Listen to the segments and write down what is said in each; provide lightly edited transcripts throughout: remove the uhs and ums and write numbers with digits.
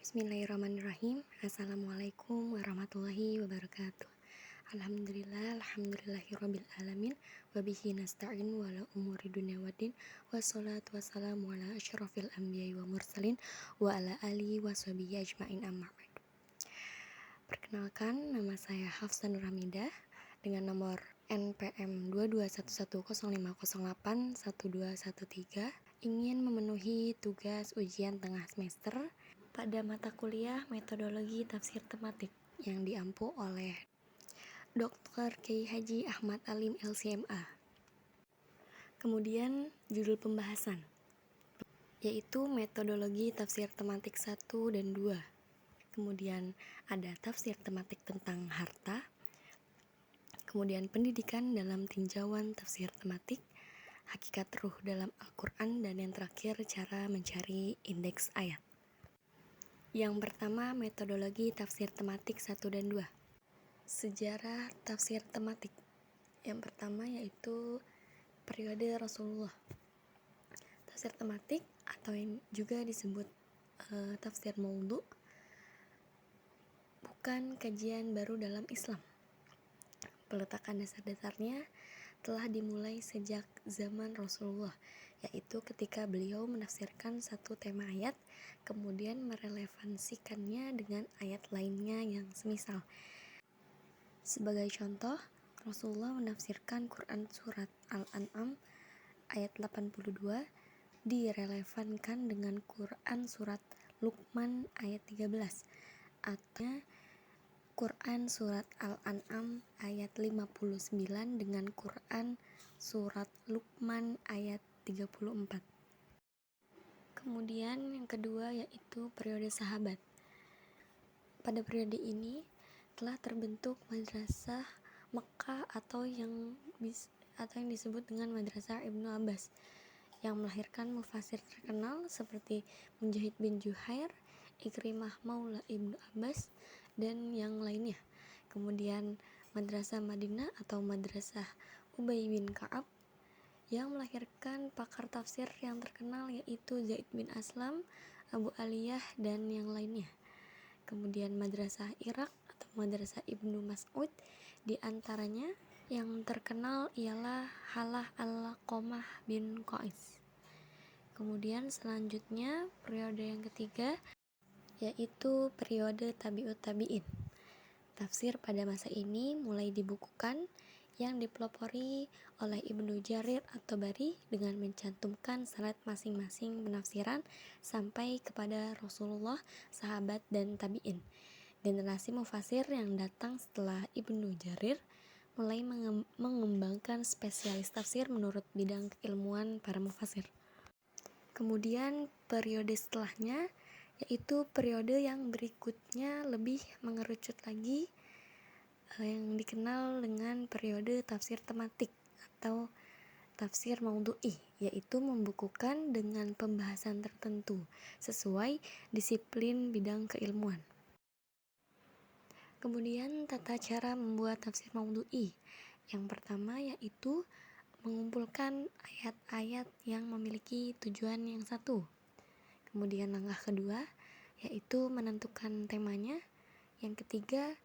Bismillahirrahmanirrahim. Assalamualaikum warahmatullahi wabarakatuh. Alhamdulillahirabbil alamin wa bihi nasta'in wa la umuri dunya waddin wassalatu wassalamu ala asyrafil anbiya'i wa mursalin wa ala alihi washabihi ajmain amma ba'du. Perkenalkan, nama saya Hafsan Nur Hamidah dengan nomor NPM 221105081213, ingin memenuhi tugas ujian tengah semester pada mata kuliah metodologi tafsir tematik yang diampu oleh Dr. Kiai Haji Ahmad Alim LCMA. Kemudian judul pembahasan yaitu metodologi tafsir tematik 1 dan 2. Kemudian ada tafsir tematik tentang harta, kemudian pendidikan dalam tinjauan tafsir tematik, hakikat ruh dalam Al-Quran, dan yang terakhir cara mencari indeks ayat. Yang pertama, metodologi tafsir tematik 1 dan 2. Sejarah tafsir tematik. Yang pertama yaitu periode Rasulullah. Tafsir tematik atau yang juga disebut tafsir maudhu bukan kajian baru dalam Islam. Peletakan dasar-dasarnya telah dimulai sejak zaman Rasulullah, yaitu ketika beliau menafsirkan satu tema ayat, kemudian merelevansikannya dengan ayat lainnya yang semisal. Sebagai contoh, Rasulullah menafsirkan Quran surat Al-An'am ayat 82 direlevankan dengan Quran surat Luqman ayat 13, atau Quran surat Al-An'am ayat 59 dengan Quran surat Luqman ayat 34. Kemudian yang kedua yaitu periode sahabat. Pada periode ini telah terbentuk madrasah Mekah atau yang disebut dengan madrasah Ibnu Abbas, yang melahirkan mufasir terkenal seperti Mujahid bin Juhair, Ikrimah Maula Ibnu Abbas, dan yang lainnya. Kemudian madrasah Madinah atau madrasah Ubay bin Ka'ab yang melahirkan pakar tafsir yang terkenal yaitu Zaid bin Aslam, Abu Aliyah, dan yang lainnya. Kemudian madrasah Irak atau madrasah Ibnu Mas'ud, di antaranya yang terkenal ialah Halah Al-Qamah bin Qais. Kemudian selanjutnya periode yang ketiga yaitu periode tabi'ut tabi'in. Tafsir pada masa ini mulai dibukukan yang dipelopori oleh Ibnu Jarir at-Tabari dengan mencantumkan sanad masing-masing penafsiran sampai kepada Rasulullah, sahabat, dan tabi'in. Generasi mufasir yang datang setelah Ibnu Jarir mulai mengembangkan spesialis tafsir menurut bidang keilmuan para mufasir. Kemudian periode setelahnya yaitu periode yang berikutnya lebih mengerucut lagi, yang dikenal dengan periode tafsir tematik atau tafsir maudhu'i, yaitu membukukan dengan pembahasan tertentu sesuai disiplin bidang keilmuan. Kemudian tata cara membuat tafsir maudhu'i. Yang pertama yaitu mengumpulkan ayat-ayat yang memiliki tujuan yang satu. Kemudian langkah kedua yaitu menentukan temanya. Yang ketiga,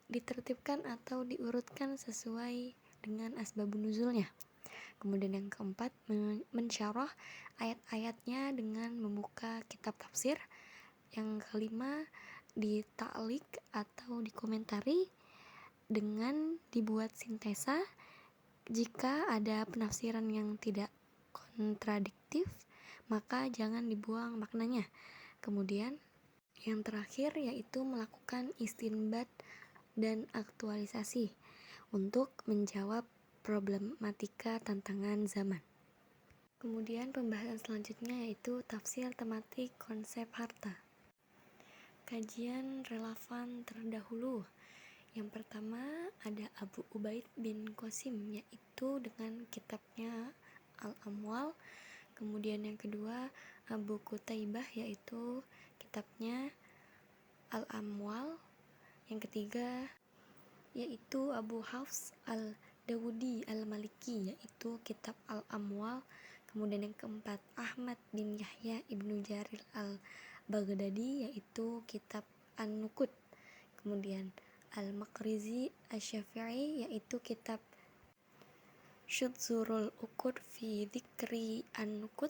ditertibkan atau diurutkan sesuai dengan asbabun nuzulnya. Kemudian yang keempat, mensyarah ayat-ayatnya dengan membuka kitab tafsir. Yang kelima, dita'liq atau dikomentari dengan dibuat sintesa. Jika ada penafsiran yang tidak kontradiktif, maka jangan dibuang maknanya. Kemudian yang terakhir yaitu melakukan istinbat dan aktualisasi untuk menjawab problematika tantangan zaman. Kemudian pembahasan selanjutnya yaitu tafsir tematik konsep harta. Kajian relevan terdahulu. Yang pertama ada Abu Ubaid bin Qasim, yaitu dengan kitabnya Al-Amwal. Kemudian yang kedua Abu Qutaibah, yaitu kitabnya Al-Amwal. Yang ketiga yaitu Abu Hafs Al-Dawudi Al-Maliki, yaitu kitab Al-Amwal. Kemudian yang keempat Ahmad bin Yahya Ibnu Jarir Baghdadi yaitu kitab An-Nukud. Kemudian Al-Maqrizi Asy-Syafi'i yaitu kitab Syudzurul Uqud fi Dzikri An-Nukud.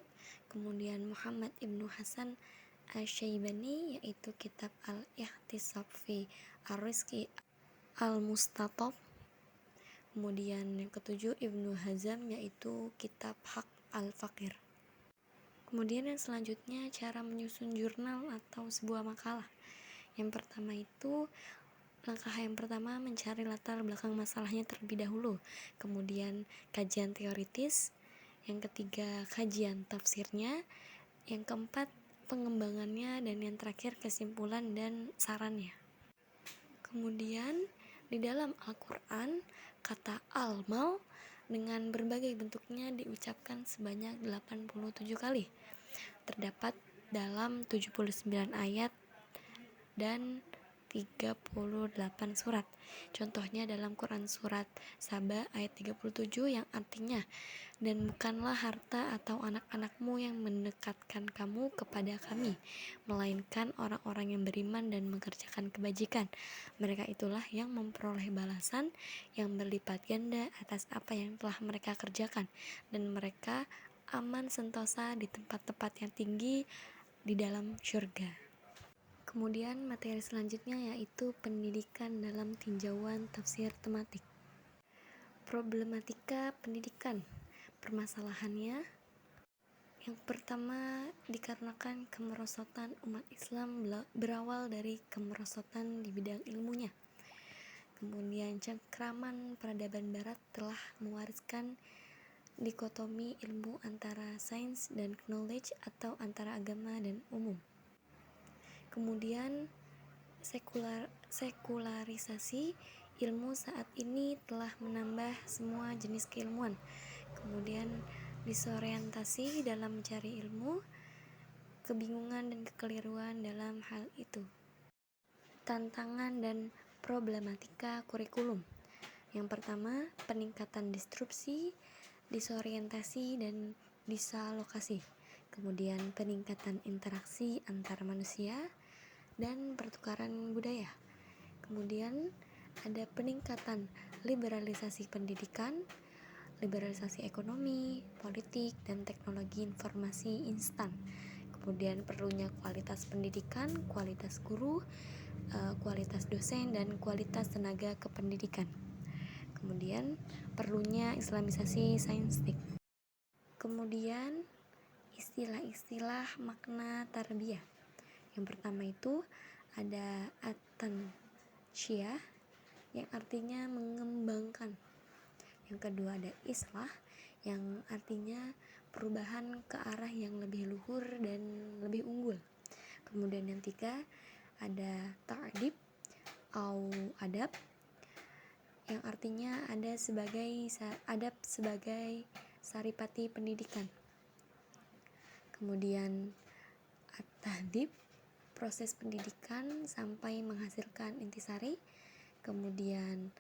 Kemudian Muhammad Ibnu Hasan Asy-Syaibani yaitu kitab Al-Ikhtisab fi Ar-Rizqi Al-Mustatab. Kemudian yang ketujuh Ibnu Hazm yaitu kitab Haq Al-Faqir. Kemudian yang selanjutnya cara menyusun jurnal atau sebuah makalah. Langkah yang pertama mencari latar belakang masalahnya terlebih dahulu, kemudian kajian teoritis, yang ketiga kajian tafsirnya, yang keempat pengembangannya, dan yang terakhir kesimpulan dan sarannya. Kemudian di dalam Al-Quran kata al-mal dengan berbagai bentuknya diucapkan sebanyak 87 kali, terdapat dalam 79 ayat dan 38 surat. Contohnya dalam Quran surat Saba ayat 37 yang artinya, dan bukanlah harta atau anak-anakmu yang mendekatkan kamu kepada kami, melainkan orang-orang yang beriman dan mengerjakan kebajikan. Mereka itulah yang memperoleh balasan yang berlipat ganda atas apa yang telah mereka kerjakan, dan mereka aman sentosa di tempat-tempat yang tinggi di dalam syurga. Kemudian materi selanjutnya yaitu pendidikan dalam tinjauan tafsir tematik. Problematika pendidikan. Permasalahannya yang pertama dikarenakan kemerosotan umat Islam berawal dari kemerosotan di bidang ilmunya. Kemudian cengkraman peradaban barat telah mewariskan dikotomi ilmu antara sains dan knowledge atau antara agama dan umum. Kemudian sekularisasi ilmu saat ini telah menambah semua jenis keilmuan. Kemudian disorientasi dalam mencari ilmu, kebingungan dan kekeliruan dalam hal itu. Tantangan dan problematika kurikulum. Yang pertama, peningkatan disrupsi, disorientasi, dan disalokasi. Kemudian peningkatan interaksi antar manusia dan pertukaran budaya. Kemudian ada peningkatan liberalisasi pendidikan, liberalisasi ekonomi, politik, dan teknologi informasi instan. Kemudian perlunya kualitas pendidikan, kualitas guru, kualitas dosen, dan kualitas tenaga kependidikan. Kemudian perlunya islamisasi saintik. Kemudian istilah-istilah makna tarbiyah. Yang pertama itu ada at-tansyiyah yang artinya mengembangkan. Yang kedua ada islah yang artinya perubahan ke arah yang lebih luhur dan lebih unggul. Kemudian yang tiga ada ta'dib atau adab yang artinya adab sebagai saripati pendidikan. Kemudian at-tahdib proses pendidikan sampai menghasilkan intisari. Kemudian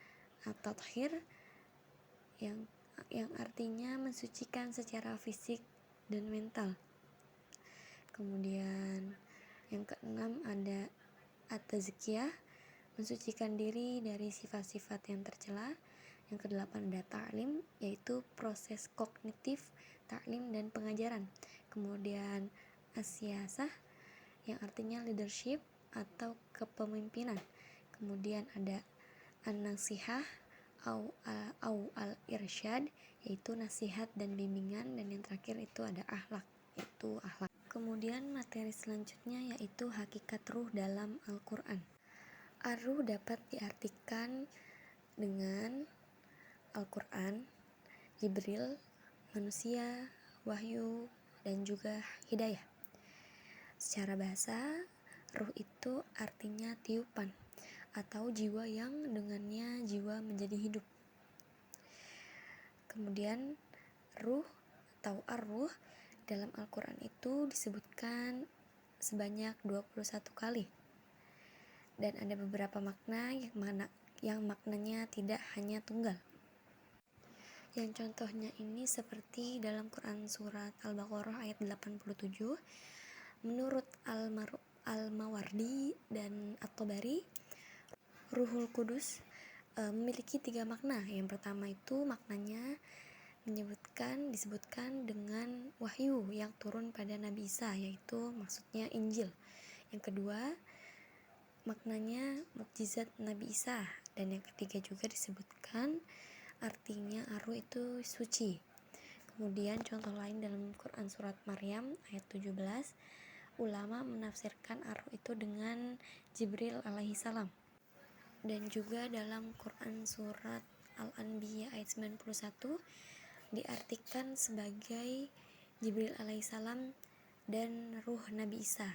at-tathhir yang artinya mensucikan secara fisik dan mental. Kemudian yang keenam ada at-tazkiyah, mensucikan diri dari sifat-sifat yang tercela. Yang kedelapan ada ta'lim, yaitu proses kognitif ta'lim dan pengajaran. Kemudian as-siyasah yang artinya leadership atau kepemimpinan. Kemudian ada an-nasihah au al-irsyad, yaitu nasihat dan bimbingan. Dan yang terakhir itu ada akhlak, yaitu akhlak. Kemudian materi selanjutnya yaitu hakikat ruh dalam Al-Quran. Ar-ruh dapat diartikan dengan Al-Quran, Jibril, manusia, wahyu, dan juga hidayah. Secara bahasa, ruh itu artinya tiupan atau jiwa yang dengannya jiwa menjadi hidup. Kemudian ruh atau ar-ruh dalam Al-Quran itu disebutkan sebanyak 21 kali. Dan ada beberapa makna yang maknanya tidak hanya tunggal. Yang contohnya ini seperti dalam Quran surat Al-Baqarah ayat 87. Menurut Al-Mawardi dan At-Tabari, Ruhul Qudus memiliki 3 makna. Yang pertama itu maknanya disebutkan dengan wahyu yang turun pada Nabi Isa, yaitu maksudnya Injil. Yang kedua, maknanya mukjizat Nabi Isa, dan yang ketiga juga disebutkan artinya Ar-Ruh itu suci. Kemudian contoh lain dalam Quran surat Maryam ayat 17, ulama menafsirkan Ar-Ruh itu dengan Jibril alaihissalam. Dan juga dalam Quran surat Al-Anbiya ayat 91 diartikan sebagai Jibril alaihissalam dan ruh Nabi Isa.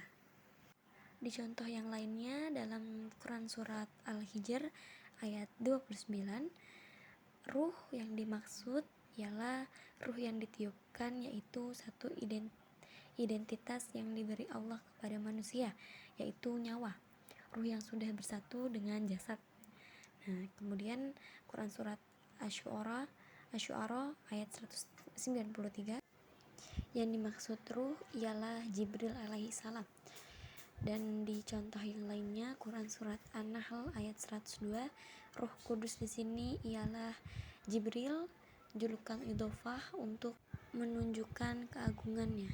Di contoh yang lainnya dalam Quran surat Al-Hijr ayat 29, ruh yang dimaksud ialah ruh yang ditiupkan, yaitu satu identitas yang diberi Allah kepada manusia, yaitu nyawa, ruh yang sudah bersatu dengan jasad. Nah, kemudian Quran surat Asy-Syu'ara ayat 193, yang dimaksud ruh ialah Jibril alaihissalam. Dan di contoh yang lainnya Quran surat An-Nahl ayat 102, Ruh Kudus di sini ialah Jibril, julukan idhofah untuk menunjukkan keagungannya.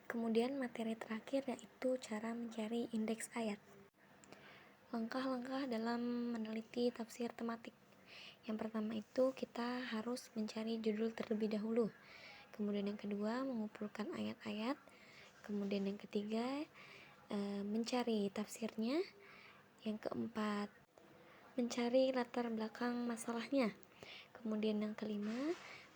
Kemudian materi terakhir yaitu cara mencari indeks ayat. Langkah-langkah dalam meneliti tafsir tematik. Yang pertama itu kita harus mencari judul terlebih dahulu. Kemudian yang kedua, mengumpulkan ayat-ayat. Kemudian yang ketiga, mencari tafsirnya. Yang keempat, mencari latar belakang masalahnya. Kemudian yang kelima,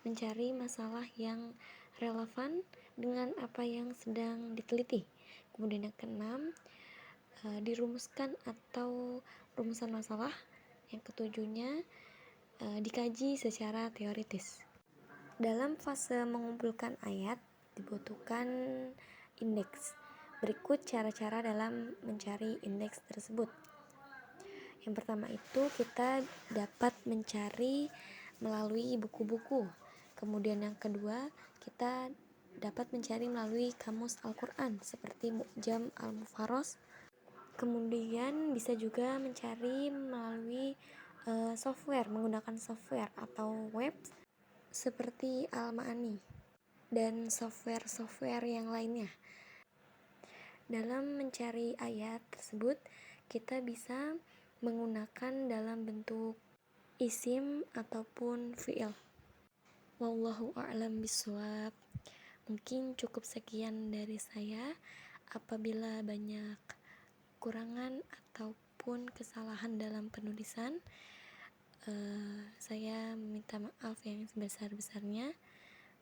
mencari masalah yang relevan dengan apa yang sedang diteliti. Kemudian yang keenam, dirumuskan atau rumusan masalah. Yang ketujuhnya, dikaji secara teoritis. Dalam fase mengumpulkan ayat dibutuhkan indeks. Berikut cara-cara dalam mencari indeks tersebut. Yang pertama itu kita dapat mencari melalui buku-buku. Kemudian yang kedua, kita dapat mencari melalui kamus Al-Quran seperti Mu'jam Al-Mufarros. Kemudian bisa juga mencari melalui software, menggunakan software atau web seperti Al-Ma'ani dan software-software yang lainnya. Dalam mencari ayat tersebut, kita bisa menggunakan dalam bentuk isim ataupun fi'il. Wallahu a'lam bishawab. Mungkin cukup sekian dari saya. Apabila banyak kurangan ataupun kesalahan dalam penulisan, saya meminta maaf yang sebesar-besarnya.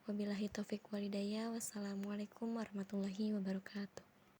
Wabillahi taufik walhidayah. Wassalamualaikum warahmatullahi wabarakatuh.